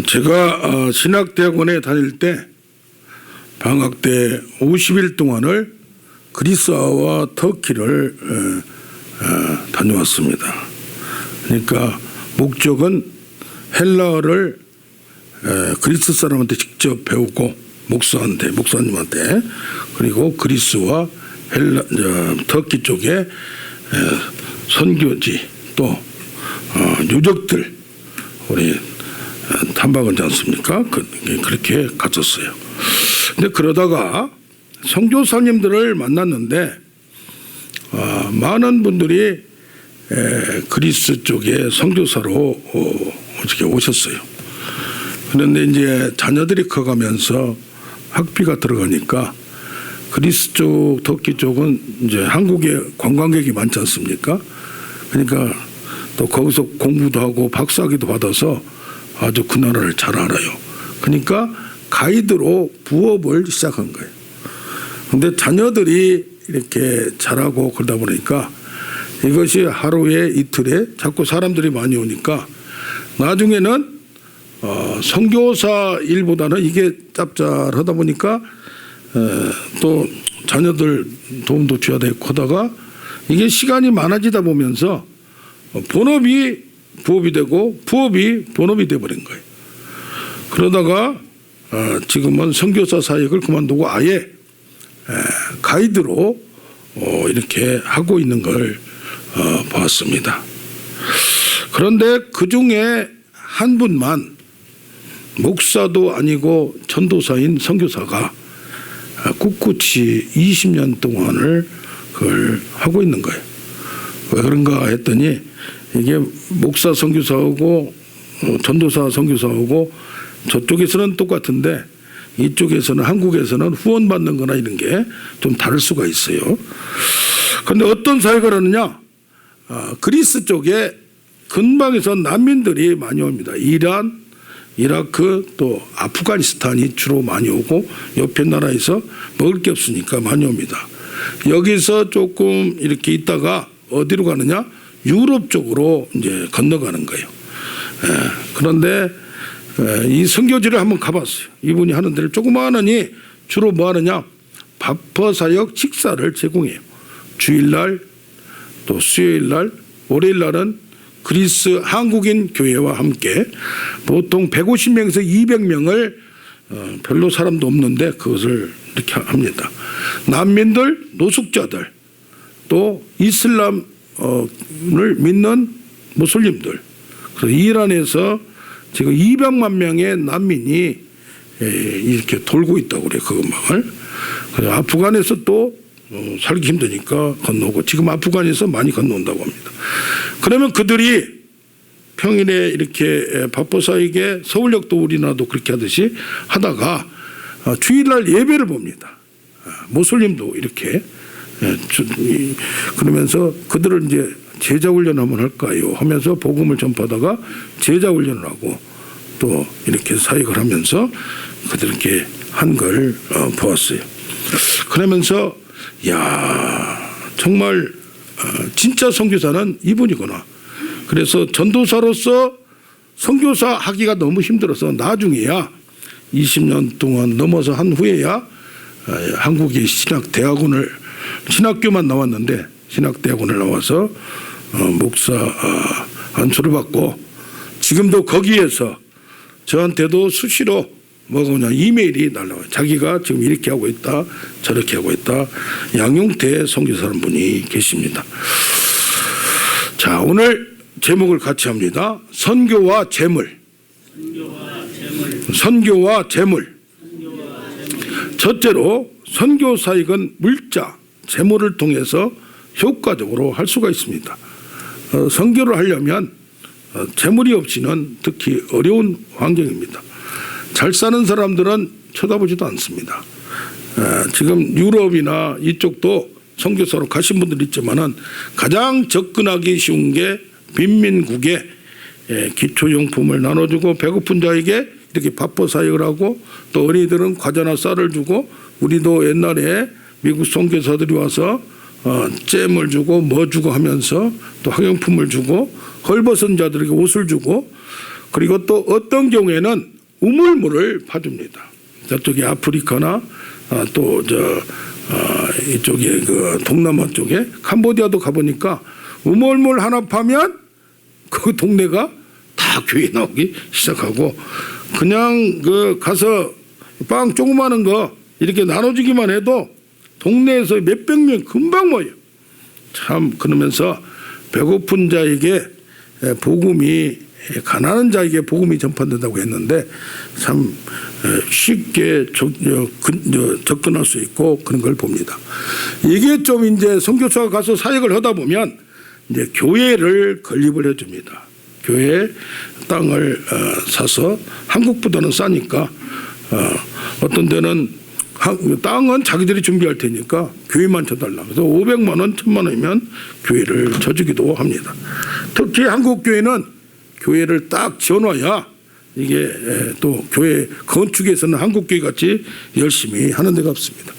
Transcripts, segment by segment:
제가 신학대학원에 다닐 때 방학 때 50일 동안을 그리스와 터키를 다녀왔습니다. 그러니까 목적은 헬라어를 그리스 사람한테 직접 배우고 목사님한테 그리고 그리스와 터키 쪽에 선교지 또 유적들 우리 탐방하지 않습니까? 그렇게 갔었어요. 근데 그러다가 선교사님들을 만났는데 많은 분들이 그리스 쪽에 선교사로 어떻게 오셨어요. 그런데 이제 자녀들이 커가면서 학비가 들어가니까 그리스 쪽, 터키 쪽은 이제 한국에 관광객이 많지 않습니까? 그러니까 또 거기서 공부도 하고 박사학위도 받아서 아주 그 나라를 잘 알아요. 그러니까 가이드로 부업을 시작한 거예요. 근데 자녀들이 이렇게 잘하고 그러다 보니까 이것이 하루에 이틀에 자꾸 사람들이 많이 오니까 나중에는 선교사 일보다는 이게 짭짤하다 보니까 또 자녀들 도움도 줘야 되고 하다가 이게 시간이 많아지다 보면서 본업이 부업이 되고 부업이 본업이 돼버린 거예요. 그러다가 지금은 선교사 사역을 그만두고 아예 가이드로 이렇게 하고 있는 걸 보았습니다. 그런데 그 중에 한 분만 목사도 아니고 전도사인 선교사가 꿋꿋이 20년 동안을 그걸 하고 있는 거예요. 왜 그런가 했더니 이게 목사 선교사하고 전도사 선교사하고 저쪽에서는 똑같은데 이쪽에서는 한국에서는 후원받는 거나 이런 게 좀 다를 수가 있어요. 그런데 어떤 사역을 하느냐, 그리스 쪽에 근방에서 난민들이 많이 옵니다. 이란, 이라크 또 아프가니스탄이 주로 많이 오고 옆에 나라에서 먹을 게 없으니까 많이 옵니다. 여기서 조금 이렇게 있다가 어디로 가느냐, 유럽 쪽으로 이제 건너가는 거예요. 그런데 이 선교지를 한번 가봤어요. 이분이 하는 데를 조그마하니 주로 뭐 하느냐, 바퍼사역 식사를 제공해요. 주일날 또 수요일날 월요일날은 그리스 한국인 교회와 함께 보통 150명에서 200명을 별로 사람도 없는데 그것을 이렇게 합니다. 난민들, 노숙자들, 또 이슬람을 믿는 무슬림들, 그래서 이란에서 지금 200만 명의 난민이 이렇게 돌고 있다고 그래요. 그 근방을. 아프간에서 또 살기 힘드니까 건너고 지금 아프간에서 많이 건너온다고 합니다. 그러면 그들이 평일에 이렇게 바포사에게 서울역도 우리나라도 그렇게 하듯이 하다가 주일날 예배를 봅니다. 모슬림도 이렇게 그러면서 그들을 이제 제자훈련 한번 할까요 하면서 복음을 전파하다가 제자훈련을 하고 또 이렇게 사역을 하면서 그들에게 한 걸 보았어요. 그러면서 야 정말 진짜 선교사는 이분이구나. 그래서 전도사로서 선교사 하기가 너무 힘들어서 나중에야 20년 동안 넘어서 한 후에야 한국의 신학교만 나왔는데 신학대학원을 나와서 목사 안수를 받고 지금도 거기에서 저한테도 수시로 뭐가 오냐 이메일이 날라와요. 자기가 지금 이렇게 하고 있다 저렇게 하고 있다. 양용태 선교사라는 분이 계십니다. 자, 오늘 제목을 같이 합니다. 선교와 재물. 선교와 재물. 첫째로 선교 사역은 물자, 재물을 통해서 효과적으로 할 수가 있습니다. 선교를 하려면 재물이 없이는 특히 어려운 환경입니다. 잘 사는 사람들은 쳐다보지도 않습니다. 지금 유럽이나 이쪽도 선교사로 가신 분들 있지만은 가장 접근하기 쉬운 게 빈민국에 기초용품을 나눠주고 배고픈 자에게 이렇게 바빠 사역을 하고 또 어린이들은 과자나 쌀을 주고 우리도 옛날에 미국 선교사들이 와서 잼을 주고 뭐 주고 하면서 또 학용품을 주고 헐벗은 자들에게 옷을 주고 그리고 또 어떤 경우에는 우물물을 파줍니다. 저쪽에 아프리카나 또 이쪽에 그 동남아 쪽에 캄보디아도 가보니까 우물물 하나 파면 그 동네가 다 교회 나오기 시작하고 그냥 그 가서 빵 조그마한 거 이렇게 나눠주기만 해도 동네에서 몇백 명 금방 모여. 참 그러면서 배고픈 자에게 복음이 가난한 자에게 복음이 전파된다고 했는데 참 쉽게 접근할 수 있고 그런 걸 봅니다. 이게 좀 이제 선교사가 가서 사역을 하다 보면 이제 교회를 건립을 해줍니다. 교회 땅을 사서 한국보다는 싸니까 어떤 데는 땅은 자기들이 준비할 테니까 교회만 쳐달라. 그래서 500만 원, 1000만 원이면 교회를 쳐주기도 합니다. 특히 한국 교회는 교회를 딱 지어놔야 이게 또 교회 건축에서는 한국 교회 같이 열심히 하는 데가 없습니다.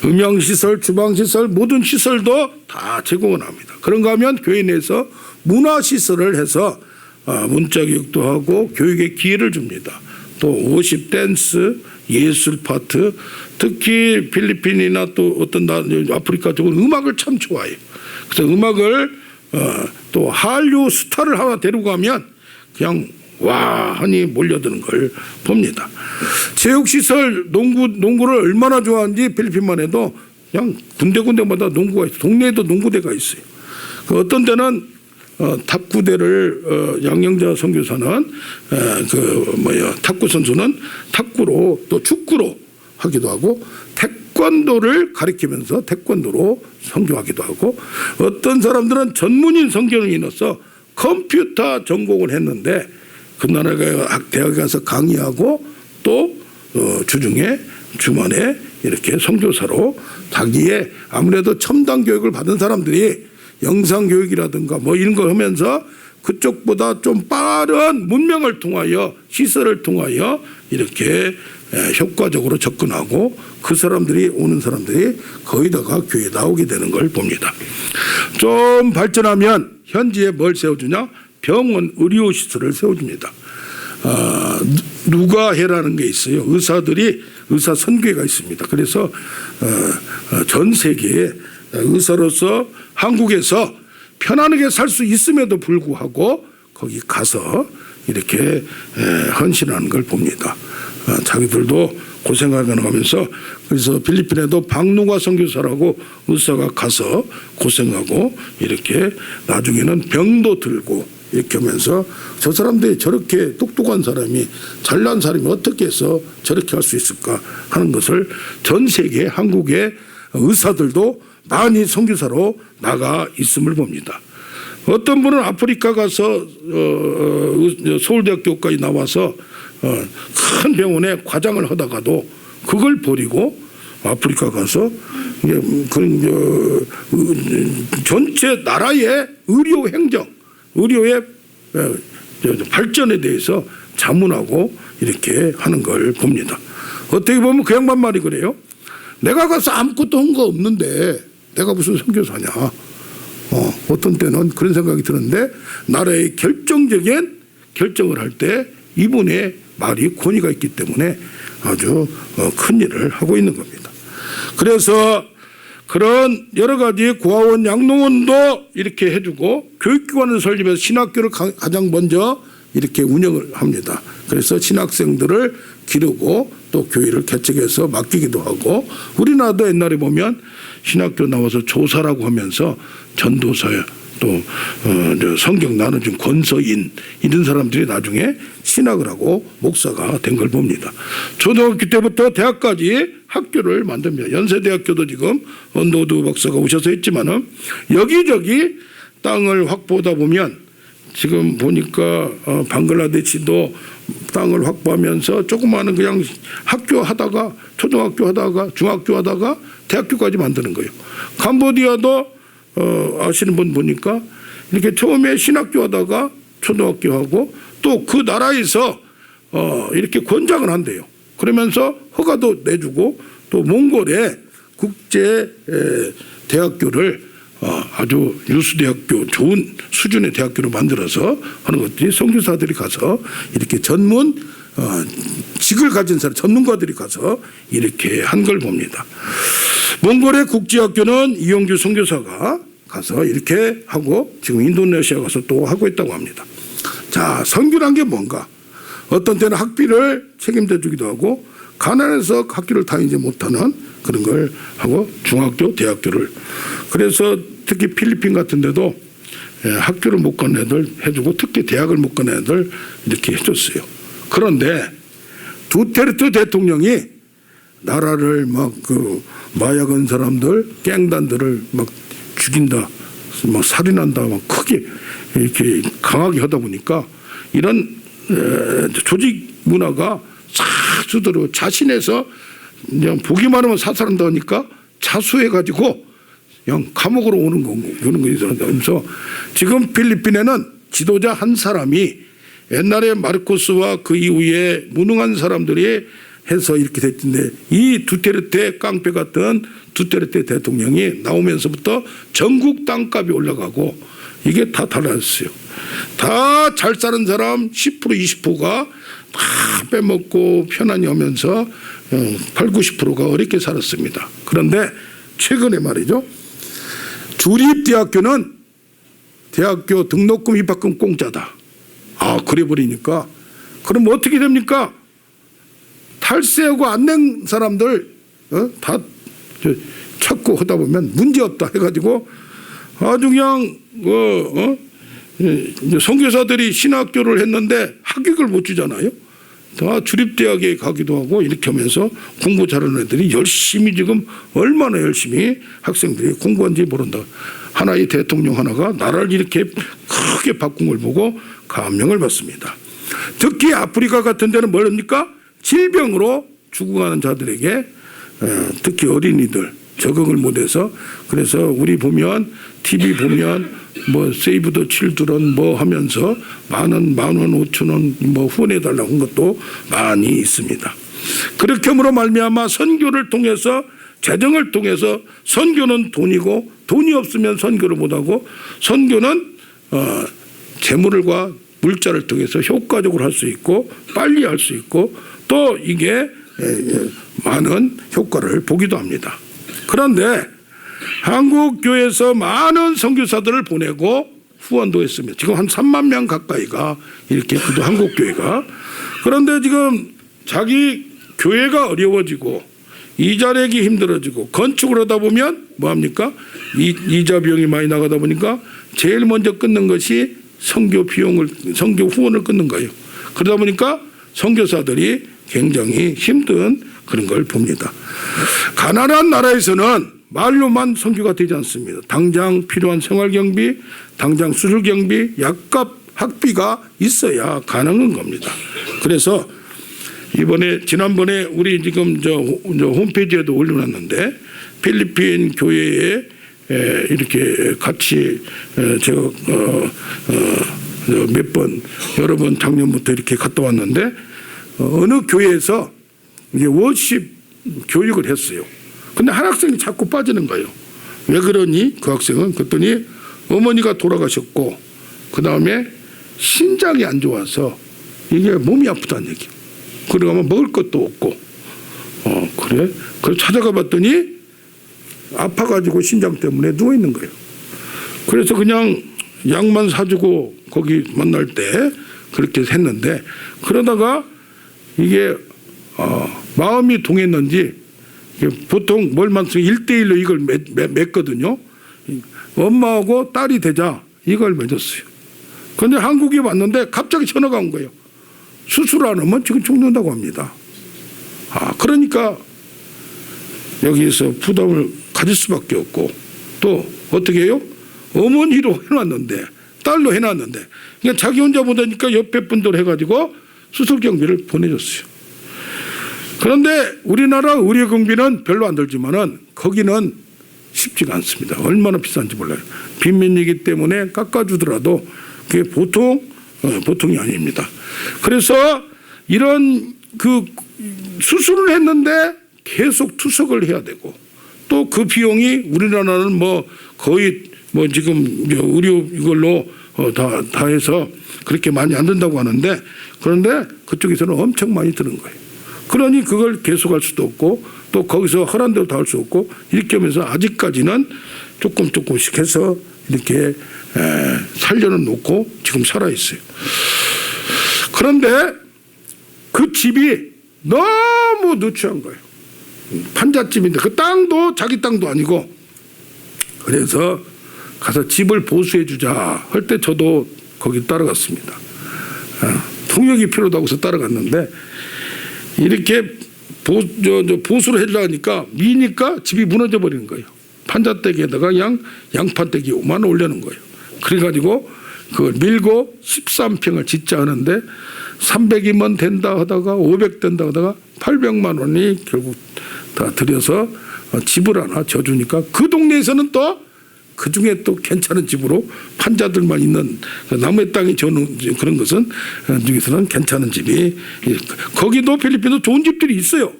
음향시설, 주방시설, 모든 시설도 다 제공을 합니다. 그런가 하면 교회 내에서 문화시설을 해서 문자교육도 하고 교육의 기회를 줍니다. 또 워십, 댄스, 예술 파트, 특히 필리핀이나 또 어떤 아프리카 쪽은 음악을 참 좋아해요. 그래서 음악을 또 한류 스타를 하나 데리고 가면 그냥 와 하니 몰려드는 걸 봅니다. 체육시설 농구를 얼마나 좋아하는지 필리핀만 해도 그냥 군데군데마다 농구가 있어요. 동네에도 농구대가 있어요. 어떤 데는 탁구대를 양영자 선교사는 탁구 선수는 탁구로 또 축구로 하기도 하고 태권도를 가리키면서 태권도로 선교하기도 하고 어떤 사람들은 전문인 선교인으로서 컴퓨터 전공을 했는데 그 나라가 대학에 가서 강의하고 또 주중에 주말에 이렇게 선교사로 자기의 아무래도 첨단 교육을 받은 사람들이 영상 교육이라든가 뭐 이런 거 하면서 그쪽보다 좀 빠른 문명을 통하여 시설을 통하여 이렇게 효과적으로 접근하고 그 사람들이 오는 사람들이 거의 다가 교회에 나오게 되는 걸 봅니다. 좀 발전하면 현지에 뭘 세워주냐? 병원 의료시설을 세워줍니다. 누가해라는 게 있어요. 의사 선교회가 있습니다. 그래서 전 세계에 의사로서 한국에서 편안하게 살 수 있음에도 불구하고 거기 가서 이렇게 헌신하는 걸 봅니다. 자기들도 고생하고 하면서 그래서 필리핀에도 박누가 선교사라고 의사가 가서 고생하고 이렇게 나중에는 병도 들고 이렇게 하면서 저 사람들이 저렇게 똑똑한 사람이 잘난 사람이 어떻게 해서 저렇게 할 수 있을까 하는 것을 전 세계 한국의 의사들도 많이 선교사로 나가 있음을 봅니다. 어떤 분은 아프리카 가서 서울대학교까지 나와서 큰 병원에 과장을 하다가도 그걸 버리고 아프리카 가서 전체 나라의 의료 행정, 의료의 발전에 대해서 자문하고 이렇게 하는 걸 봅니다. 어떻게 보면 그 양반 말이 그래요. 내가 가서 아무것도 한 거 없는데 내가 무슨 선교사냐. 어떤 때는 그런 생각이 드는데 나라의 결정적인 결정을 할 때 이분의 말이 권위가 있기 때문에 아주 큰 일을 하고 있는 겁니다. 그래서 그런 여러 가지 고아원, 양로원도 이렇게 해주고 교육기관을 설립해서 신학교를 가장 먼저 이렇게 운영을 합니다. 그래서 신학생들을 기르고 또 교회를 개척해서 맡기기도 하고 우리나라도 옛날에 보면 신학교 나와서 조사라고 하면서 전도사야 또 성경 나눠준 권서인 이런 사람들이 나중에 신학을 하고 목사가 된 걸 봅니다. 초등학교 때부터 대학까지 학교를 만듭니다. 연세대학교도 지금 노드 박사가 오셔서 했지만은 여기저기 땅을 확보하다 보면 지금 보니까 방글라데시도 땅을 확보하면서 조그마한 그냥 학교 하다가 초등학교 하다가 중학교 하다가 대학교까지 만드는 거예요. 캄보디아도 아시는 분 보니까 이렇게 처음에 신학교 하다가 초등학교 하고 또 그 나라에서 이렇게 권장을 한대요. 그러면서 허가도 내주고 또 몽골에 국제 대학교를 아주 유수대학교 좋은 수준의 대학교로 만들어서 하는 것들이 선교사들이 가서 이렇게 전문 직을 가진 사람 전문가들이 가서 이렇게 한 걸 봅니다. 몽골의 국제학교는 이용규 선교사가 가서 이렇게 하고 지금 인도네시아 가서 또 하고 있다고 합니다. 자, 선교란 게 뭔가? 어떤 때는 학비를 책임져 주기도 하고 가난해서 학교를 다니지 못하는 그런 걸 하고 중학교, 대학교를 그래서 특히 필리핀 같은 데도 학교를 못 가는 애들 해주고 특히 대학을 못 가는 애들 이렇게 해줬어요. 그런데 두테르테 대통령이 나라를 막 그 마약한 사람들, 갱단들을 막 죽인다, 막 살인한다, 막 크게 이렇게 강하게 하다 보니까 이런 조직 문화가 사수대로 자신해서 그냥 보기만 하면 사살한다니까 자수해가지고 그냥 감옥으로 오는 거고 그런 거 있어서 지금 필리핀에는 지도자 한 사람이 옛날에 마르코스와 그 이후에 무능한 사람들이 해서 이렇게 됐는데 이 두테르테 깡패 같은 두테르테 대통령이 나오면서부터 전국 땅값이 올라가고 이게 다 달라졌어요. 다 잘 사는 사람 10% 20%가 다 빼먹고 편안히 하면서 8, 90%가 어렵게 살았습니다. 그런데 최근에 말이죠. 주립대학교는 대학교 등록금 입학금 공짜다. 그래 버리니까 그럼 어떻게 됩니까? 탈세하고 안 낸 사람들 다 찾고 하다 보면 문제없다 해가지고 아주 그냥 선교사들이 신학교를 했는데 학위를 못 주잖아요. 다 주립대학에 가기도 하고 이렇게 하면서 공부 잘하는 애들이 열심히 지금 얼마나 열심히 학생들이 공부한지 모른다. 하나의 대통령 하나가 나라를 이렇게 크게 바꾼 걸 보고 감명을 받습니다. 특히 아프리카 같은 데는 뭡니까? 질병으로 죽어가는 자들에게 특히 어린이들 적응을 못해서 그래서 우리 보면 TV 보면 뭐 세이브 더 칠드런 뭐 하면서 만 원, 5,000원 뭐 후원해달라고 한 것도 많이 있습니다. 그렇게 함으로 말미암아 선교를 통해서 재정을 통해서 선교는 돈이고 돈이 없으면 선교를 못하고 선교는 재물과 물자를 통해서 효과적으로 할 수 있고 빨리 할 수 있고 또 이게 많은 효과를 보기도 합니다. 그런데 한국 교회에서 많은 선교사들을 보내고 후원도 했습니다. 지금 한 3만 명 가까이가 이렇게 그도 한국 교회가 그런데 지금 자기 교회가 어려워지고 이자 내기 힘들어지고 건축을 하다 보면 뭐합니까? 이자 비용이 많이 나가다 보니까 제일 먼저 끊는 것이 선교 비용을 선교 후원을 끊는 거예요. 그러다 보니까 선교사들이 굉장히 힘든 그런 걸 봅니다. 가난한 나라에서는 말로만 선교가 되지 않습니다. 당장 필요한 생활경비, 당장 수술경비, 약값, 학비가 있어야 가능한 겁니다. 그래서 지난번에 우리 지금 저 홈페이지에도 올려놨는데 필리핀 교회에 이렇게 같이 제가 몇 번 여러 번 작년부터 이렇게 갔다 왔는데 어느 교회에서 이제 워십 교육을 했어요. 근데 한 학생이 자꾸 빠지는 거예요. 왜 그러니? 그 학생은 그랬더니 어머니가 돌아가셨고 그 다음에 신장이 안 좋아서 이게 몸이 아프다는 얘기예요. 그러면 먹을 것도 없고 그래? 그래서 찾아가 봤더니 아파가지고 신장 때문에 누워 있는 거예요. 그래서 그냥 약만 사주고 거기 만날 때 그렇게 했는데 그러다가 이게 마음이 동했는지 보통 뭘 많으면 1대1로 이걸 맺거든요. 엄마하고 딸이 되자 이걸 맺었어요. 그런데 한국에 왔는데 갑자기 전화가 온 거예요. 수술 안 하면 지금 죽는다고 합니다. 그러니까 여기서 부담을 가질 수밖에 없고 또 어떻게 해요? 어머니로 해놨는데 딸로 해놨는데 그러니까 자기 혼자 못하니까 옆에 분들 해가지고 수술 경비를 보내줬어요. 그런데 우리나라 의료 경비는 별로 안 들지만은 거기는 쉽지가 않습니다. 얼마나 비싼지 몰라요. 빈민이기 때문에 깎아주더라도 그게 보통이 아닙니다. 그래서 이런 그 수술을 했는데 계속 투석을 해야 되고 또 그 비용이 우리나라는 뭐 거의 뭐 지금 의료 이걸로 다 해서 그렇게 많이 안 든다고 하는데, 그런데 그쪽에서는 엄청 많이 드는 거예요. 그러니 그걸 계속할 수도 없고 또 거기서 허란 대로 다 할 수 없고 이렇게 하면서 아직까지는 조금씩 해서 이렇게 살려는 놓고 지금 살아있어요. 그런데 그 집이 너무 누추한 거예요. 판잣집인데 그 땅도 자기 땅도 아니고, 그래서 가서 집을 보수해 주자 할 때 저도 거기 따라갔습니다. 통역이 필요하다고 해서 따라갔는데, 이렇게 보수를 해주려 하니까 미니까 집이 무너져 버리는 거예요. 판잣대기에다가 양판대기만 올려놓은 거예요. 그래가지고 그걸 밀고 13평을 짓자 하는데 300이면 된다 하다가 500 된다 하다가 800만 원이 결국 다 들여서 집을 하나 져주니까 그 동네에서는 또 그중에 또 괜찮은 집으로 판자들만 있는 남의 땅이 저는 그런 것은 중에서는 괜찮은 집이, 거기도 필리핀도 좋은 집들이 있어요.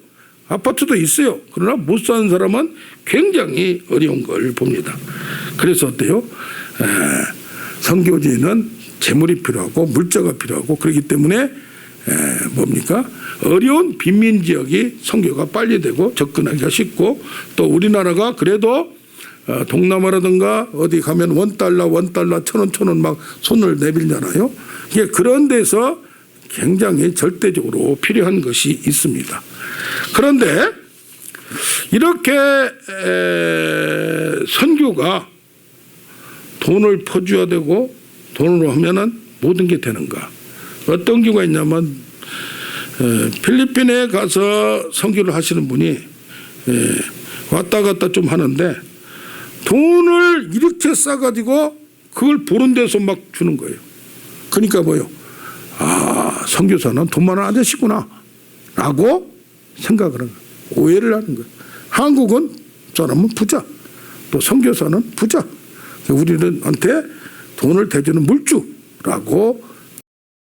아파트도 있어요. 그러나 못 사는 사람은 굉장히 어려운 걸 봅니다. 그래서 어때요? 선교지는 재물이 필요하고 물자가 필요하고 그렇기 때문에 뭡니까? 어려운 빈민 지역이 선교가 빨리 되고 접근하기가 쉽고, 또 우리나라가 그래도 동남아라든가 어디 가면 $1, $1,000원 막 손을 내밀잖아요. 그런 데서 굉장히 절대적으로 필요한 것이 있습니다. 그런데 이렇게 선교가 돈을 퍼줘야 되고 돈으로 하면은 모든 게 되는가? 어떤 경우가 있냐면 필리핀에 가서 선교를 하시는 분이 왔다 갔다 좀 하는데 돈을 이렇게 싸가지고 그걸 보는 데서 막 주는 거예요. 그러니까 뭐요? 아, 선교사는 돈 많은 아저씨구나 라고 생각을 하는 거예요. 오해를 하는 거예요. 한국은 사람은 부자, 또 선교사는 부자, 우리한테 돈을 대주는 물주라고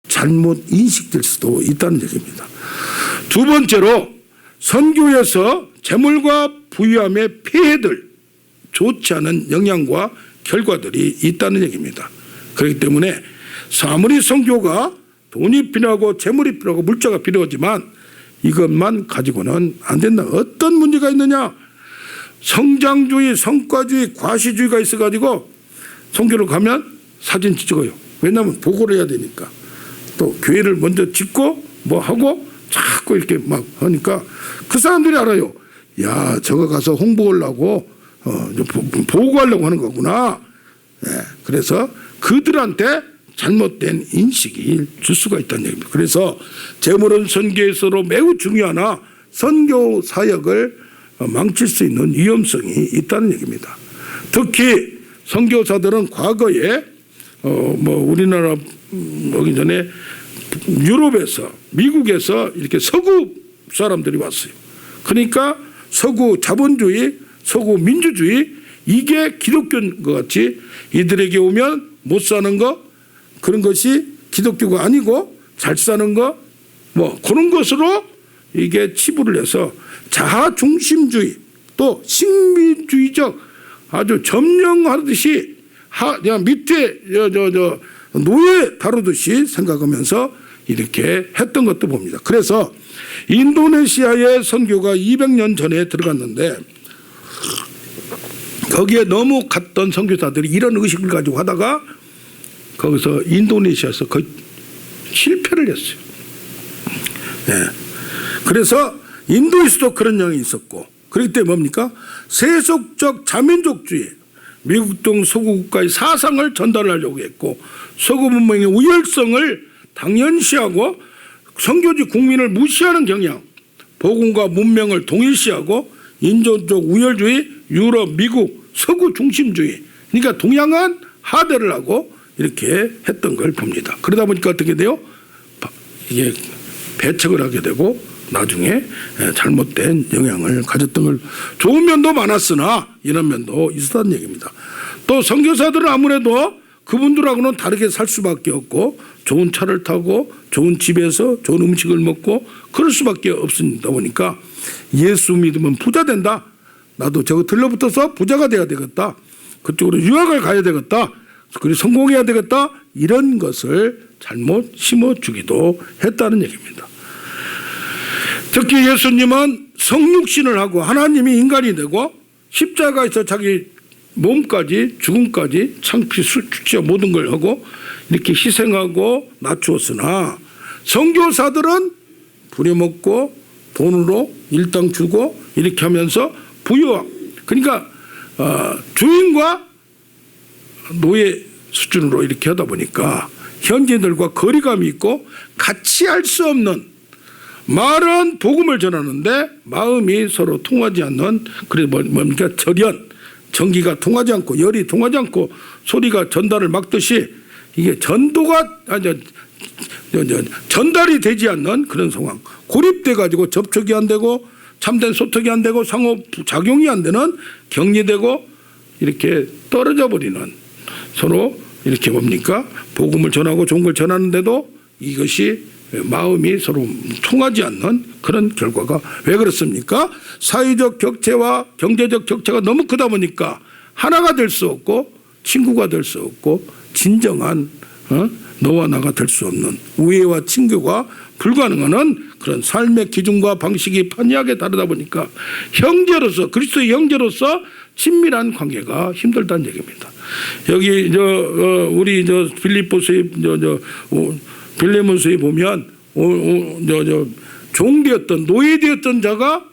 잘못 인식될 수도 있다는 얘기입니다. 두 번째로, 선교에서 재물과 부유함의 폐해들, 좋지 않은 영향과 결과들이 있다는 얘기입니다. 그렇기 때문에 아무리 선교가 돈이 필요하고 재물이 필요하고 물자가 필요하지만 이것만 가지고는 안 된다. 어떤 문제가 있느냐? 성장주의, 성과주의, 과시주의가 있어가지고 선교를 가면 사진 찍어요. 왜냐하면 보고를 해야 되니까. 또 교회를 먼저 짓고 뭐 하고 자꾸 이렇게 막 하니까 그 사람들이 알아요. 야, 저거 가서 홍보하려고 보고하려고 하는 거구나. 그래서 그들한테 잘못된 인식이 줄 수가 있다는 얘기입니다. 그래서 재물은 선교에서로 매우 중요하나 선교 사역을 망칠 수 있는 위험성이 있다는 얘기입니다. 특히 선교사들은 과거에 뭐 우리나라 오기 전에 유럽에서, 미국에서 이렇게 서구 사람들이 왔어요. 그러니까 서구 자본주의, 서구 민주주의, 이게 기독교인 것 같이 이들에게 오면 못 사는 거, 그런 것이 기독교가 아니고 잘 사는 거, 뭐 그런 것으로 이게 치부를 해서 자아중심주의, 또 식민주의적 아주 점령하듯이 그냥 밑에 노예 다루듯이 생각하면서 이렇게 했던 것도 봅니다. 그래서 인도네시아의 선교가 200년 전에 들어갔는데 거기에 너무 갔던 선교사들이 이런 의식을 가지고 하다가 거기서 인도네시아에서 거의 실패를 했어요. 그래서 인도에서도 그런 영향이 있었고, 그렇기 때문에 뭡니까? 세속적 자민족주의, 미국 등 서구 국가의 사상을 전달하려고 했고, 서구 문명의 우열성을 당연시하고 선교지 국민을 무시하는 경향, 복음과 문명을 동일시하고 인종적 우열주의, 유럽, 미국, 서구 중심주의, 그러니까 동양은 하대를 하고 이렇게 했던 걸 봅니다. 그러다 보니까 어떻게 돼요? 이게 배척을 하게 되고 나중에 잘못된 영향을 가졌던 걸, 좋은 면도 많았으나 이런 면도 있었다는 얘기입니다. 또 선교사들은 아무래도 그분들하고는 다르게 살 수밖에 없고 좋은 차를 타고 좋은 집에서 좋은 음식을 먹고 그럴 수밖에 없습니다. 보니까 예수 믿으면 부자 된다. 나도 저거 들러붙어서 부자가 돼야 되겠다. 그쪽으로 유학을 가야 되겠다. 그리고 성공해야 되겠다. 이런 것을 잘못 심어주기도 했다는 얘기입니다. 특히 예수님은 성육신을 하고 하나님이 인간이 되고 십자가에서 자기 몸까지 죽음까지 창피 수치와 모든 걸 하고 이렇게 희생하고 낮추었으나 선교사들은 부려먹고 돈으로 일당 주고 이렇게 하면서 부유함, 그러니까 주인과 노예 수준으로 이렇게 하다 보니까 현지인들과 거리감이 있고 같이 할 수 없는, 말은 복음을 전하는데 마음이 서로 통하지 않는, 그래 뭡니까 절연, 전기가 통하지 않고 열이 통하지 않고 소리가 전달을 막듯이 이게 전도가 전달이 되지 않는 그런 상황, 고립돼 가지고 접촉이 안 되고 참된 소통이 안 되고 상호작용이 안 되는, 격리되고 이렇게 떨어져 버리는, 서로 이렇게 뭡니까 복음을 전하고 좋은 걸 전하는데도 이것이 마음이 서로 통하지 않는 그런 결과가 왜 그렇습니까? 사회적 격차와 경제적 격차가 너무 크다 보니까 하나가 될 수 없고 친구가 될 수 없고 진정한 너와 나가 될 수 없는 우애와 친교가 불가능한 그런 삶의 기준과 방식이 판이하게 다르다 보니까 형제로서, 그리스도의 형제로서 친밀한 관계가 힘들다는 얘기입니다. 여기 우리 빌립보서에 빌레몬서에 보면 종되었던 노예되었던 자가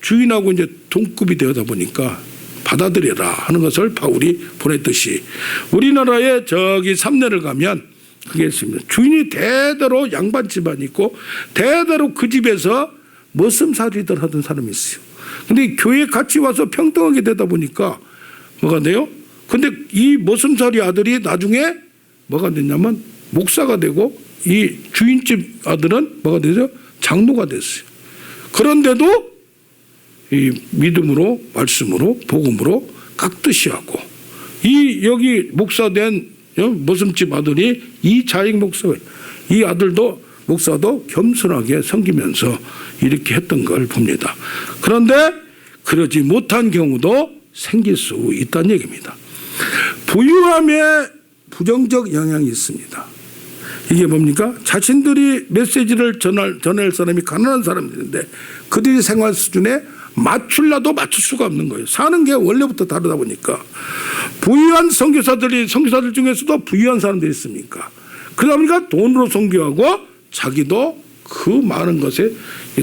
주인하고 이제 동급이 되다 보니까 받아들여라 하는 것을 바울이 보냈듯이 우리나라에 저기 삼내를 가면 그게 있습니다. 주인이 대대로 양반 집안이 있고 대대로 그 집에서 머슴살이들 하던 사람이 있어요. 근데 교회에 같이 와서 평등하게 되다 보니까 뭐가 돼요? 근데 이 머슴살이 아들이 나중에 뭐가 됐냐면 목사가 되고 이 주인집 아들은 뭐가 되죠? 장로가 됐어요. 그런데도 이 믿음으로, 말씀으로, 복음으로 깍듯이 하고, 이 여기 목사된 머슴집 아들이 이자익 목사, 이 아들도 목사도 겸손하게 섬기면서 이렇게 했던 걸 봅니다. 그런데 그러지 못한 경우도 생길 수 있다는 얘기입니다. 부유함에 부정적 영향이 있습니다. 이게 뭡니까? 자신들이 메시지를 전할 사람이 가난한 사람들인데 그들의 생활 수준에 맞출라도 맞출 수가 없는 거예요. 사는 게 원래부터 다르다 보니까. 부유한 선교사들 중에서도 부유한 사람들이 있습니까? 그러니까 돈으로 선교하고 자기도 그 많은 것에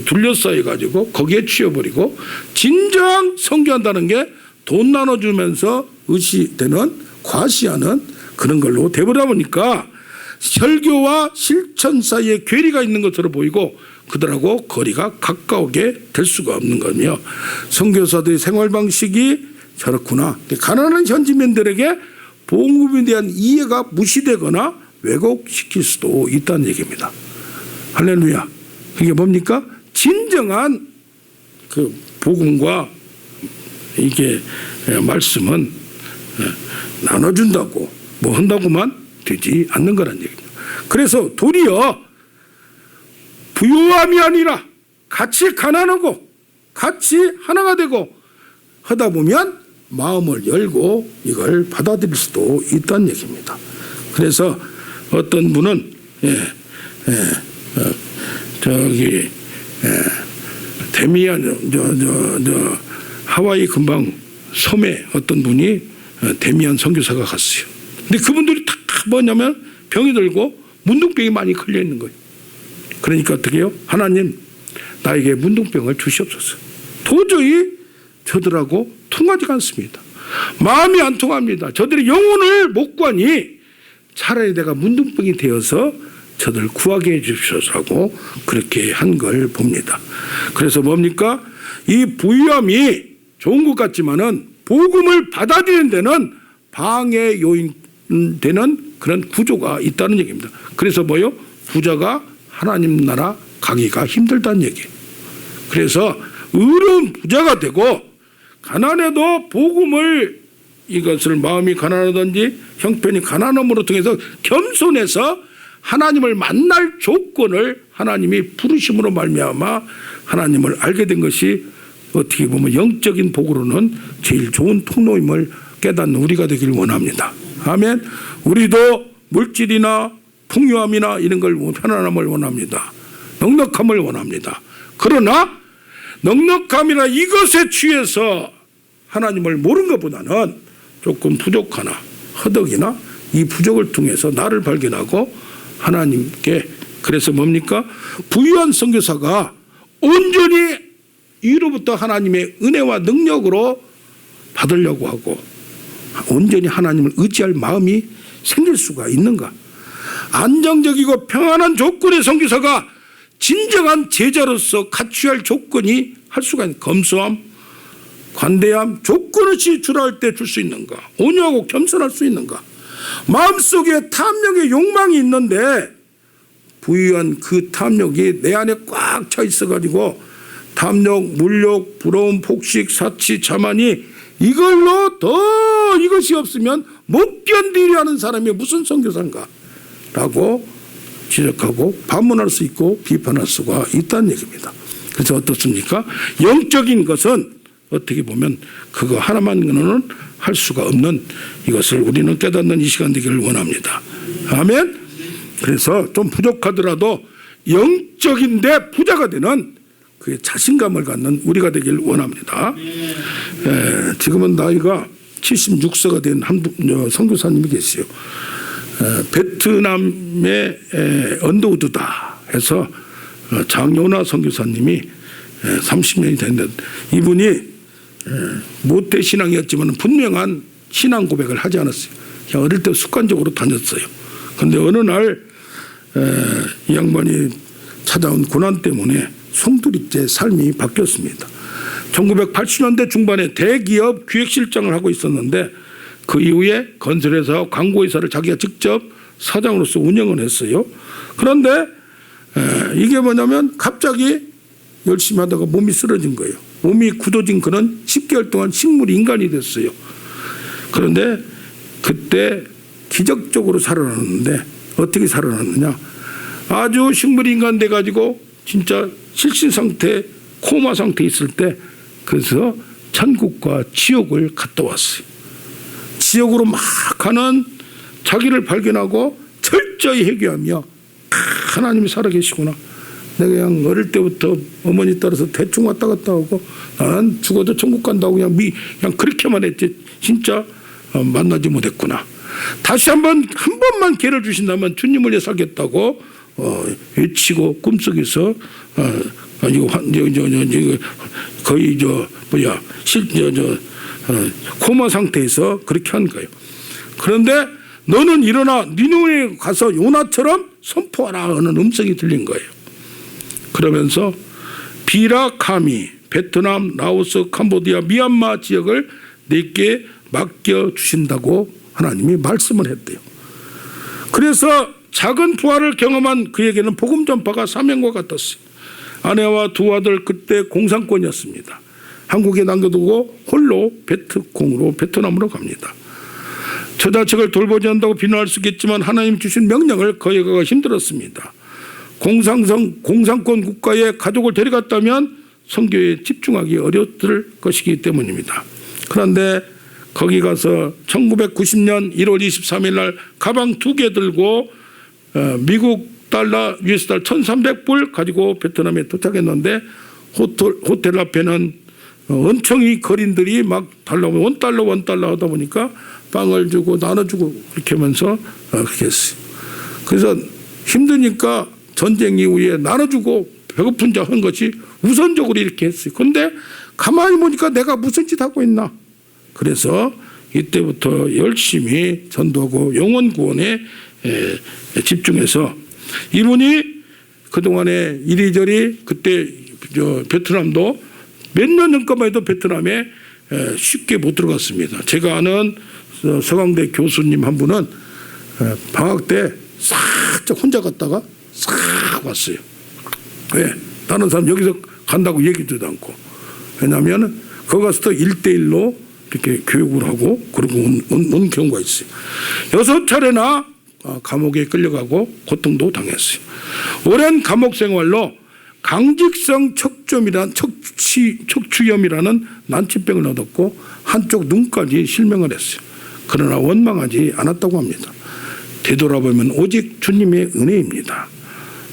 둘러싸여 가지고 거기에 취해버리고, 진정 선교한다는 게 돈 나눠주면서 의시되는, 과시하는 그런 걸로 돼버리다 보니까 설교와 실천 사이에 괴리가 있는 것으로 보이고 그들하고 거리가 가까우게 될 수가 없는 거며, 선교사들의 생활 방식이 저렇구나. 가난한 현지민들에게 복음에 대한 이해가 무시되거나 왜곡시킬 수도 있다는 얘기입니다. 할렐루야. 이게 뭡니까? 진정한 그 복음과 이게 말씀은 나눠준다고 뭐 한다고만 되지 않는 거란 얘기입니다. 그래서 도리어 부유함이 아니라 같이 가난하고 같이 하나가 되고 하다 보면 마음을 열고 이걸 받아들일 수도 있다는 얘기입니다. 그래서 어떤 분은 데미안 하와이 근방 섬에 어떤 분이 데미안 선교사가 갔어요. 근데 그분들이 다 뭐냐면 병이 들고 문둥병이 많이 걸려 있는 거예요. 그러니까 어떻게 해요? 하나님, 나에게 문둥병을 주시옵소서. 도저히 저들하고 통하지가 않습니다. 마음이 안 통합니다. 저들이 영혼을 못 구하니 차라리 내가 문둥병이 되어서 저들 구하게 해 주십시오라고 그렇게 한 걸 봅니다. 그래서 뭡니까? 이 부유함이 좋은 것 같지만은 복음을 받아들이는 데는 방해 요인 되는 그런 구조가 있다는 얘기입니다. 그래서 뭐요? 부자가 하나님 나라 가기가 힘들다는 얘기예요. 그래서 의로운 부자가 되고 가난해도 복음을, 이것을 마음이 가난하든지 형편이 가난함으로 통해서 겸손해서 하나님을 만날 조건을 하나님이 부르심으로 말미암아 하나님을 알게 된 것이 어떻게 보면 영적인 복으로는 제일 좋은 통로임을 깨닫는 우리가 되길 원합니다. 아멘. 우리도 물질이나 풍요함이나 이런 걸 편안함을 원합니다. 넉넉함을 원합니다. 그러나 넉넉함이나 이것에 취해서 하나님을 모르는 것보다는 조금 부족하나 허덕이나 이 부족을 통해서 나를 발견하고 하나님께, 그래서 뭡니까? 부유한 선교사가 온전히 이로부터 하나님의 은혜와 능력으로 받으려고 하고 온전히 하나님을 의지할 마음이 생길 수가 있는가? 안정적이고 평안한 조건의 선교사가 진정한 제자로서 갖춰야 할 조건이 할 수가 있는 검소함, 관대함, 조건 없이 주라 할 때 줄 수 있는가? 온유하고 겸손할 수 있는가? 마음속에 탐욕의 욕망이 있는데 부유한 그 탐욕이 내 안에 꽉 차 있어가지고 탐욕, 물욕, 부러움, 폭식, 사치, 자만이 이걸로 더 이것이 없으면 못 견디려 하는 사람이 무슨 선교사인가? 라고 지적하고 반문할 수 있고 비판할 수가 있다는 얘기입니다. 그래서 어떻습니까? 영적인 것은 어떻게 보면 그거 하나만으로는 할 수가 없는 이것을 우리는 깨닫는 이 시간 되기를 원합니다. 아멘. 그래서 좀 부족하더라도 영적인데 부자가 되는 그 자신감을 갖는 우리가 되기를 원합니다. 지금은 나이가 76세가 된 한 선교사님이 계세요. 베트남의 언더우드다 해서 장요나 선교사님이 30년이 됐는데 이분이 모태 신앙이었지만 분명한 신앙 고백을 하지 않았어요. 그냥 어릴 때 습관적으로 다녔어요. 그런데 어느 날 이 양반이 찾아온 고난 때문에 송두리째 삶이 바뀌었습니다. 1980년대 중반에 대기업 기획실장을 하고 있었는데 그 이후에 건설회사, 광고회사를 자기가 직접 사장으로서 운영을 했어요. 그런데 이게 뭐냐면 갑자기 열심히 하다가 몸이 쓰러진 거예요. 몸이 굳어진 그는 10개월 동안 식물 인간이 됐어요. 그런데 그때 기적적으로 살아났는데 어떻게 살아났느냐? 아주 식물 인간 돼가지고 진짜 실신 상태, 코마 상태에 있을 때 그래서 천국과 지옥을 갔다 왔어요. 지옥으로 막 가는 자기를 발견하고 철저히 회개하며 하나님이 살아계시구나. 내가 그냥 어릴 때부터 어머니 따라서 대충 왔다 갔다 하고 나는 죽어도 천국 간다고 그냥 그렇게만 했지 진짜 만나지 못했구나. 다시 한 번만 기회를 주신다면 주님을 위해 살겠다고 외치고 꿈속에서 거의 코마 상태에서 그렇게 한 거예요. 그런데 너는 일어나 니느웨에 가서 요나처럼 선포하라 하는 음성이 들린 거예요. 그러면서 비라카미, 베트남, 라오스, 캄보디아, 미얀마 지역을 내게 맡겨주신다고 하나님이 말씀을 했대요. 그래서 작은 부활을 경험한 그에게는 복음 전파가 사명과 같았어요. 아내와 두 아들 그때 공산권이었습니다. 한국에 남겨두고 홀로 베트남으로 갑니다. 저 자식을 돌보지 않는다고 비난할 수 있겠지만 하나님 주신 명령을 거역하기가 힘들었습니다. 공산권 국가에 가족을 데려갔다면 선교에 집중하기 어려웠을 것이기 때문입니다. 그런데 거기 가서 1990년 1월 23일 날 가방 2개 들고 미국 달러, US 달러 1,300불 가지고 베트남에 도착했는데 호텔 앞에는 원청이 거린들이 막 달라고 원달러 하다 보니까 빵을 주고 나눠주고 그렇게 하면서 그렇게 했어요. 그래서 힘드니까 전쟁 이후에 나눠주고 배고픈 자 한 것이 우선적으로 이렇게 했어요. 그런데 가만히 보니까 내가 무슨 짓 하고 있나. 그래서 이때부터 열심히 전도하고 영혼 구원에 집중해서 이분이 그동안에 이리저리 그때 베트남도 몇 년 전까만 해도 베트남에 쉽게 못 들어갔습니다. 제가 아는 서강대 교수님 한 분은 방학 때 살짝 혼자 갔다가 싹 왔어요. 왜? 다른 사람 여기서 간다고 얘기도 않고. 왜냐하면 거기 가서 1대1로 이렇게 교육을 하고 그러고 온 경우가 있어요. 6차례나 감옥에 끌려가고 고통도 당했어요. 오랜 감옥 생활로 강직성 척추염이라는 난치병을 얻었고 한쪽 눈까지 실명을 했어요. 그러나 원망하지 않았다고 합니다. 되돌아보면 오직 주님의 은혜입니다.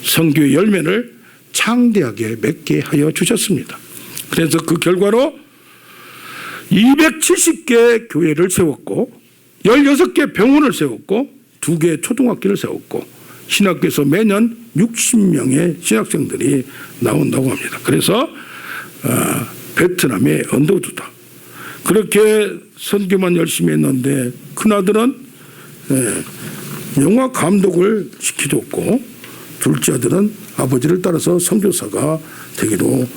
선교의 열매를 창대하게 맺게 하여 주셨습니다. 그래서 그 결과로 270개 교회를 세웠고 16개 병원을 세웠고 2개 초등학교를 세웠고 신학교에서 매년 60명의 신학생들이 나온다고 합니다. 그래서 베트남의 언더우드다. 그렇게 선교만 열심히 했는데 큰아들은 영화 감독을 시켜줬고 둘째 아들은 아버지를 따라서 선교사가 되기로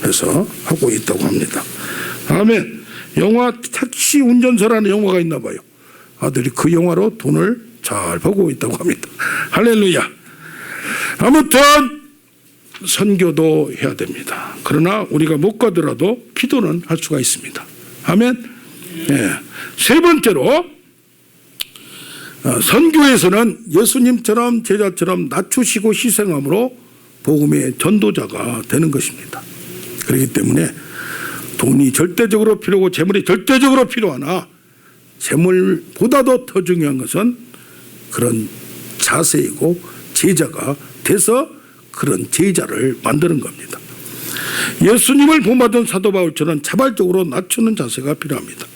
해서 하고 있다고 합니다. 다음에 영화 택시 운전사라는 영화가 있나 봐요. 아들이 그 영화로 돈을 잘 벌고 있다고 합니다. 할렐루야. 아무튼 선교도 해야 됩니다. 그러나 우리가 못 가더라도 기도는 할 수가 있습니다. 아멘. 네. 세 번째로 선교에서는 예수님처럼 제자처럼 낮추시고 희생함으로 복음의 전도자가 되는 것입니다. 그렇기 때문에 돈이 절대적으로 필요하고 재물이 절대적으로 필요하나 재물보다도 더 중요한 것은 그런 자세이고 제자가 돼서 그런 제자를 만드는 겁니다. 예수님을 본받은 사도 바울처럼 자발적으로 낮추는 자세가 필요합니다.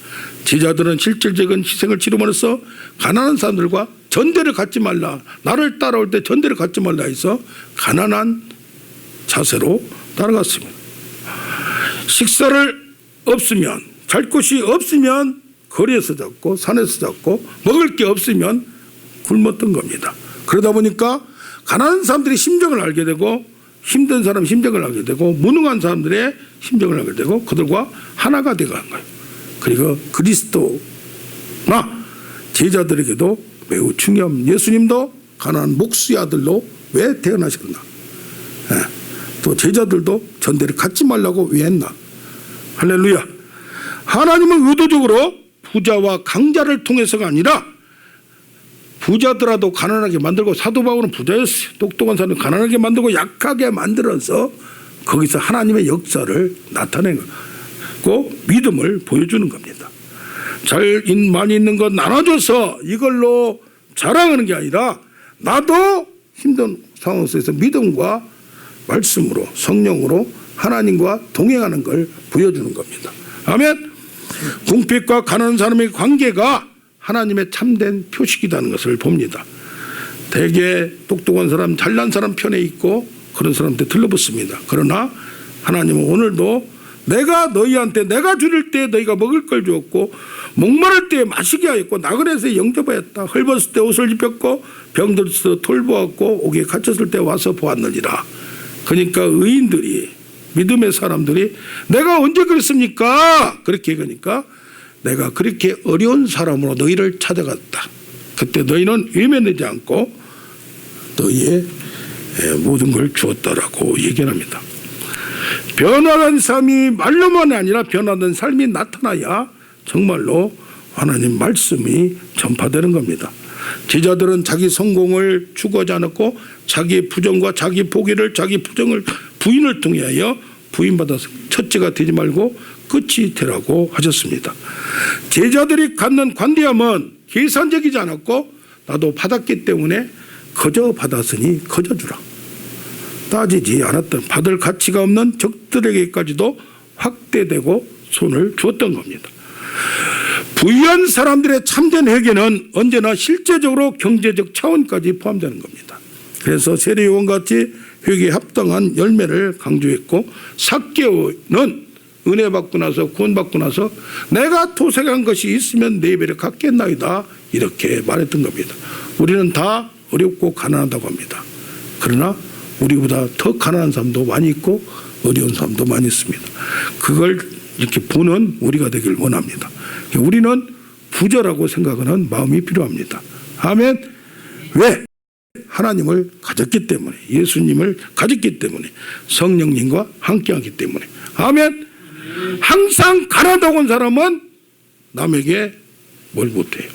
제자들은 실질적인 희생을 치름으로써 가난한 사람들과 전대를 갖지 말라, 나를 따라올 때 전대를 갖지 말라 해서 가난한 자세로 따라갔습니다. 식사를 없으면, 잘 곳이 없으면 거리에서 잡고 산에서 잡고 먹을 게 없으면 굶었던 겁니다. 그러다 보니까 가난한 사람들이 심정을 알게 되고 힘든 사람 심정을 알게 되고 무능한 사람들의 심정을 알게 되고 그들과 하나가 되어간 거예요. 그리고 그리스도나 제자들에게도 매우 중요한, 예수님도 가난한 목수의 아들로 왜 태어나셨나, 또 제자들도 전대를 갖지 말라고 왜 했나. 할렐루야. 하나님은 의도적으로 부자와 강자를 통해서가 아니라 부자더라도 가난하게 만들고, 사도 바울은 부자였어요. 똑똑한 사람을 가난하게 만들고 약하게 만들어서 거기서 하나님의 역사를 나타내고 믿음을 보여주는 겁니다. 많이 있는 거 나눠줘서 이걸로 자랑하는 게 아니라 나도 힘든 상황 속에서 믿음과 말씀으로 성령으로 하나님과 동행하는 걸 보여주는 겁니다. 아멘. 궁핍과 가난한 사람의 관계가 하나님의 참된 표식이라는 것을 봅니다. 대개 똑똑한 사람, 잘난 사람 편에 있고 그런 사람한테 들러붙습니다. 그러나 하나님은 오늘도 내가 너희한테 내가 줄일 때 너희가 먹을 걸 주었고 목마를 때 마시게 하였고 나그네에서 영접하였다. 헐벗을 때 옷을 입혔고 병들어서 돌보았고 옥에 갇혔을 때 와서 보았느니라. 그러니까 의인들이, 믿음의 사람들이 내가 언제 그랬습니까? 그렇게 얘기하니까 내가 그렇게 어려운 사람으로 너희를 찾아갔다. 그때 너희는 외면하지 않고 너희의 모든 걸 주었다라고 얘기합니다. 변화된 삶이 말로만 아니라 변화된 삶이 나타나야 정말로 하나님 말씀이 전파되는 겁니다. 제자들은 자기 성공을 추구하지 않았고 자기의 부정과 자기 포기를, 자기 부인을 통하여 부인받아서 첫째가 되지 말고 끝이 되라고 하셨습니다. 제자들이 갖는 관대함은 계산적이지 않았고 나도 받았기 때문에 거저 받았으니 거저 주라. 따지지 않았던, 받을 가치가 없는 적들에게까지도 확대되고 손을 주었던 겁니다. 부유한 사람들의 참된 회개는 언제나 실제적으로 경제적 차원까지 포함되는 겁니다. 그래서 세례요한같이 회개에 합당한 열매를 강조했고 삭개오는 은혜 받고 나서 구원받고 나서 내가 도색한 것이 있으면 네 배를 갚겠나이다 이렇게 말했던 겁니다. 우리는 다 어렵고 가난하다고 합니다. 그러나 우리보다 더 가난한 사람도 많이 있고 어려운 사람도 많이 있습니다. 그걸 이렇게 보는 우리가 되길 원합니다. 우리는 부자라고 생각하는 마음이 필요합니다. 아멘. 왜? 하나님을 가졌기 때문에, 예수님을 가졌기 때문에, 성령님과 함께하기 때문에. 아멘. 항상 가난하다고 한 사람은 남에게 뭘 못해요.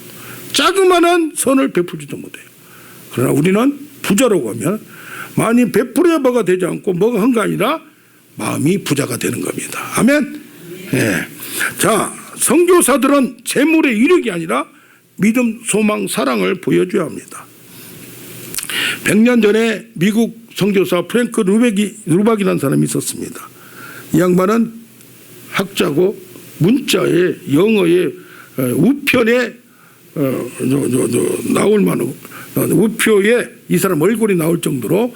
자그마한 선을 베풀지도 못해요. 그러나 우리는 부자라고 하면 많이 베풀어야 뭐가 되지 않고 뭐가 한 거 아니라 마음이 부자가 되는 겁니다. 아멘. 예. 자, 선교사들은 재물의 이력이 아니라 믿음, 소망, 사랑을 보여줘야 합니다. 100년 전에 미국 선교사 프랭크 루박이라는 사람이 있었습니다. 이 양반은 학자고 문자에 영어에 우편에 나올 만한 우표에 이 사람 얼굴이 나올 정도로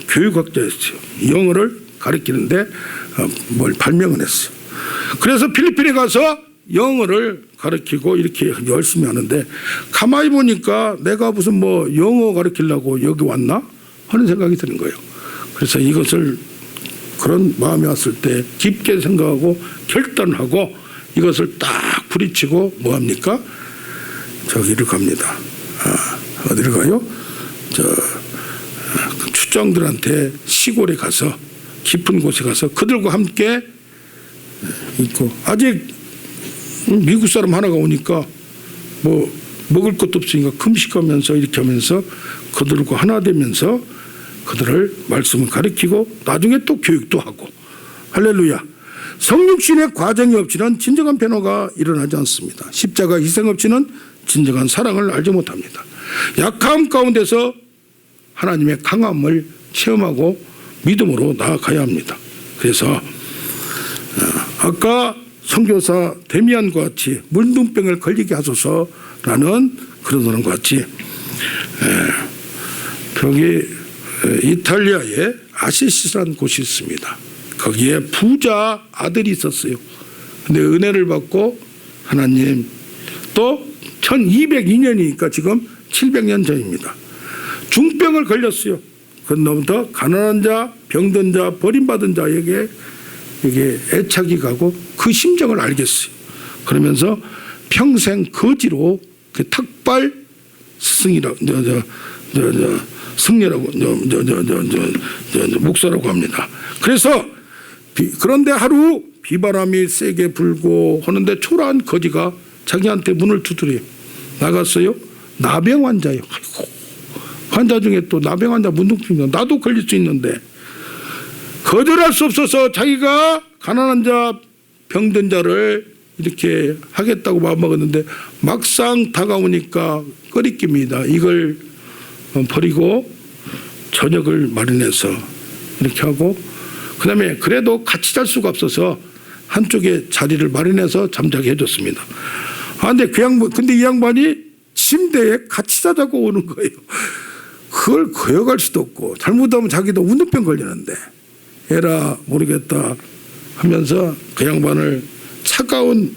교육학자였어요. 영어를 가르치는데 뭘 발명을 했어요. 그래서 필리핀에 가서 영어를 가르치고 이렇게 열심히 하는데 가만히 보니까 내가 무슨 뭐 영어 가르치려고 여기 왔나 하는 생각이 드는 거예요. 그래서 이것을 그런 마음이 왔을 때 깊게 생각하고 결단하고 이것을 딱 부딪히고 뭐합니까? 저기를 갑니다. 어디를 가요? 추장들한테 시골에 가서 깊은 곳에 가서 그들과 함께 있고 아직 미국 사람 하나가 오니까 뭐 먹을 것도 없으니까 금식하면서 이렇게 하면서 그들과 하나 되면서 그들을 말씀을 가르치고 나중에 또 교육도 하고 할렐루야. 성육신의 과정이 없이는 진정한 변화가 일어나지 않습니다. 십자가 희생 없이는 진정한 사랑을 알지 못합니다. 약함 가운데서 하나님의 강함을 체험하고 믿음으로 나아가야 합니다. 그래서 아까 선교사 데미안과 같이 문둥병을 걸리게 하소서라는 그런 것 같이 거기 이탈리아에 아시시라는 곳이 있습니다. 거기에 부자 아들이 있었어요. 근데 은혜를 받고 하나님 또 1202년이니까 지금 700년 전입니다. 중병을 걸렸어요. 그로부터 가난한 자, 병든 자, 버림받은 자에게 이게 애착이 가고 그 심정을 알겠어요. 그러면서 평생 거지로 그 탁발 스승이라고 승려라고 목사라고 합니다. 그래서 그런데 하루 비바람이 세게 불고 하는데 초라한 거지가 자기한테 문을 두드려요. 나갔어요. 나병 환자예요. 아이고, 환자 중에 또 나병 환자 문둥병 나도 걸릴 수 있는데 거절할 수 없어서 자기가 가난한 자 병든 자를 이렇게 하겠다고 마음먹었는데 막상 다가오니까 꺼리낍니다. 이걸 버리고 저녁을 마련해서 이렇게 하고 그다음에 그래도 같이 잘 수가 없어서 한쪽에 자리를 마련해서 잠자게 해줬습니다. 근데 이 양반이 침대에 같이 자자고 오는 거예요. 그걸 거역할 수도 없고 잘못하면 자기도 운동병 걸리는데 에라 모르겠다 하면서 그 양반을 차가운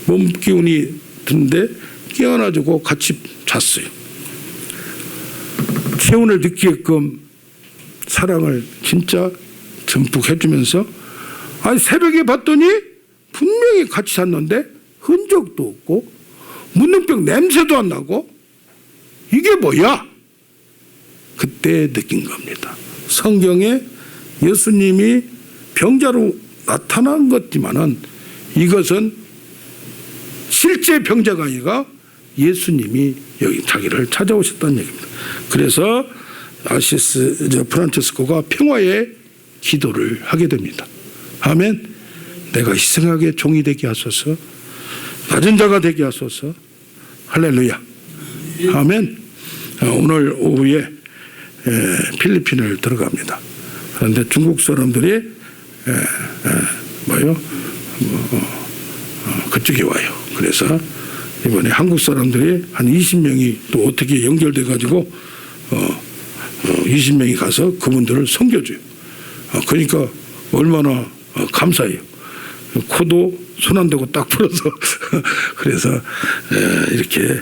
몸 기운이 드는데 깨어나주고 같이 잤어요. 체온을 느끼게끔 사랑을 진짜 듬뿍 해주면서 새벽에 봤더니 분명히 같이 잤는데 흔적도 없고 문둥병 냄새도 안 나고 이게 뭐야? 그때 느낀 겁니다. 성경에 예수님이 병자로 나타난 것지만은 이것은 실제 병자가 아니라 예수님이 여기 자기를 찾아오셨다는 얘기입니다. 그래서 프란체스코가 평화의 기도를 하게 됩니다. 아멘. 내가 희생하게 종이 되게 하소서. 낮은 자가 되게 하소서. 할렐루야. 아멘. 오늘 오후에 필리핀을 들어갑니다. 그런데 중국 사람들이 그쪽에 와요. 그래서 이번에 한국 사람들이 한 20명이 또 어떻게 연결돼 가지고 20명이 가서 그분들을 섬겨줘요. 그러니까 얼마나 감사해요. 코도 손 안 대고 딱 풀어서 그래서 이렇게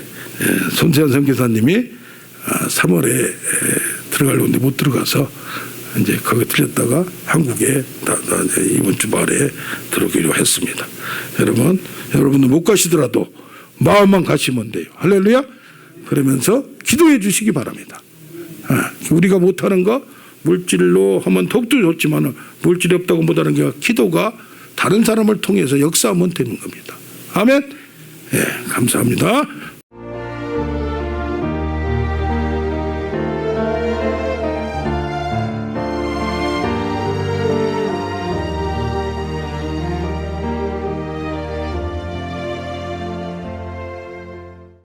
손세현 선교사님이 3월에 들어가려는데 못 들어가서 이제 거기 들렸다가 한국에 이번 주 말에 들어오기로 했습니다. 여러분들 못 가시더라도 마음만 가시면 돼요. 할렐루야. 그러면서 기도해 주시기 바랍니다. 우리가 못하는 거 물질로 하면 더욱더 좋지만 물질이 없다고 못하는 게 기도가 다른 사람을 통해서 역사하면 되는 겁니다. 아멘. 감사합니다.